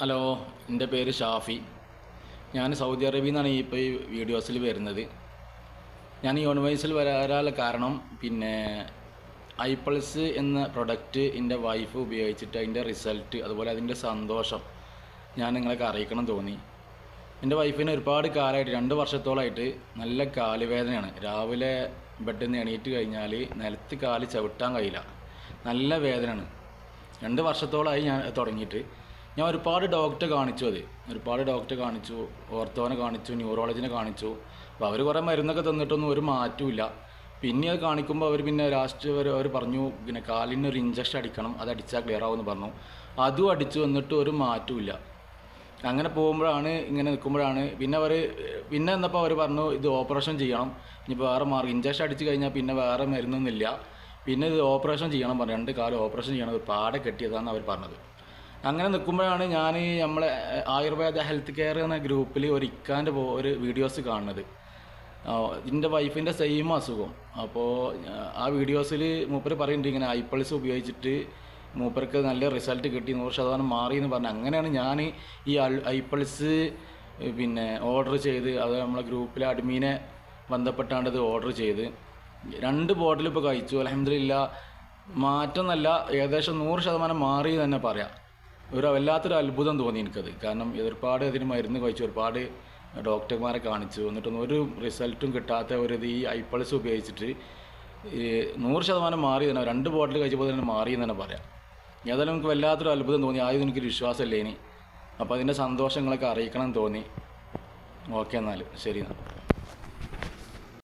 Hello, എൻ്റെ പേര് ഷാഫി. ഞാൻ സൗദി അറേബ്യയിൽ നിന്നാണ് ഇപ്പോൾ ഈ വീഡിയോസിൽ വരുന്നത്. ഞാൻ ഈ യൂണിവേഴ്സിൽ വരാനുള്ള കാരണം ഐപൾസ് എന്ന പ്രൊഡക്റ്റ് എൻ്റെ വൈഫ് ഉപയോഗിച്ചിട്ട് അതിൻ്റെ റിസൾട്ട് അതുപോലെ അതിൻ്റെ സന്തോഷം ഞാൻ നിങ്ങളൊക്കെ അറിയിക്കണം തോന്നി. എൻ്റെ വൈഫിന് ഒരുപാട് കാലമായിട്ട് 2 വർഷത്തോളമായിട്ട് നല്ല കാലുവേദനയാണ്. രാവിലെ ബെഡിൽ നിന്ന് എണീറ്റ് കഴിഞ്ഞാൽ നിലത്ത് കാല് ചവിട്ടാൻ കഴിയില്ല, നല്ല വേദനയാണ്. 2 വർഷത്തോളമായി ഞാൻ തുടങ്ങിയിട്ട്. ഞാൻ ഒരുപാട് ഡോക്ടറെ കാണിച്ചു, ഓർത്തോനെ കാണിച്ചു, ന്യൂറോളജിനെ കാണിച്ചു. അപ്പോൾ അവർ കുറേ മരുന്നൊക്കെ തന്നിട്ടൊന്നും ഒരു മാറ്റമില്ല. പിന്നെ അത് കാണിക്കുമ്പോൾ അവർ ലാസ്റ്റ് അവർ പറഞ്ഞു കാലിന് ഒരു ഇഞ്ചക്ഷൻ അടിക്കണം, അത് അടിച്ചാൽ ക്ലിയർ ആവുമെന്ന് പറഞ്ഞു. അതും അടിച്ചു, വന്നിട്ട് ഒരു മാറ്റമില്ല. അങ്ങനെ ഇങ്ങനെ നിൽക്കുമ്പോഴാണ് പിന്നെ എന്നപ്പോൾ അവർ പറഞ്ഞു ഇത് ഓപ്പറേഷൻ ചെയ്യണം, ഇനിയിപ്പോൾ വേറെ മാർഗം, ഇഞ്ചക്ഷൻ അടിച്ച് കഴിഞ്ഞാൽ പിന്നെ വേറെ മരുന്നൊന്നുമില്ല, പിന്നെ ഇത് ഓപ്പറേഷൻ ചെയ്യണം പറഞ്ഞു. 2 കാലം ഓപ്പറേഷൻ ചെയ്യണം, ഒരു പാടെ കെട്ടിയതാണ് അവർ പറഞ്ഞത്. അങ്ങനെ നിൽക്കുമ്പോഴാണ് ഞാൻ നമ്മളെ ആയുർവേദ ഹെൽത്ത് കെയർ എന്ന ഗ്രൂപ്പിൽ ഒരു വീഡിയോസ് കാണുന്നത്. എൻ്റെ വൈഫിൻ്റെ സെയിം അസുഖം. അപ്പോൾ ആ വീഡിയോസിൽ മൂപ്പർ പറയുന്നുണ്ട് ഇങ്ങനെ ഐപൾസ് ഉപയോഗിച്ചിട്ട് മൂപ്പർക്ക് നല്ല റിസൾട്ട് കിട്ടി, 100% മാറി എന്ന് പറഞ്ഞു. അങ്ങനെയാണ് ഞാൻ ഈ ഐപൾസ് ഓർഡർ ചെയ്ത്, അത് നമ്മളെ ഗ്രൂപ്പിലെ അഡ്മിനെ ബന്ധപ്പെട്ടാണ്ട് ഇത് ഓർഡർ ചെയ്ത് 2 ബോട്ടിൽ ഇപ്പോൾ കഴിച്ചു. അൽഹംദുലില്ലാഹ് മാറ്റം എന്നല്ല, ഏകദേശം 100% മാറി തന്നെ പറയാം. വല്ലാത്തൊരു അത്ഭുതം തോന്നി എനിക്കത്. കാരണം ഒരുപാട് അതിന് മരുന്ന് കഴിച്ചു, ഒരുപാട് ഡോക്ടർമാരെ കാണിച്ചു, എന്നിട്ടൊന്നും ഒരു റിസൾട്ടും കിട്ടാത്ത ഈ ഐപൾസ് ഉപയോഗിച്ചിട്ട് 100% മാറി തന്നെ, 2 ബോട്ടിൽ കഴിച്ചപ്പോൾ തന്നെ മാറി എന്ന് തന്നെ പറയാം. ഏതായാലും എനിക്ക് വല്ലാത്തൊരു അത്ഭുതം തോന്നി. ആദ്യം എനിക്കൊരു വിശ്വാസമില്ല ഇനി. അപ്പോൾ അതിൻ്റെ സന്തോഷങ്ങളൊക്കെ അറിയിക്കണം എന്ന് തോന്നി. ഓക്കെ, എന്നാൽ ശരി.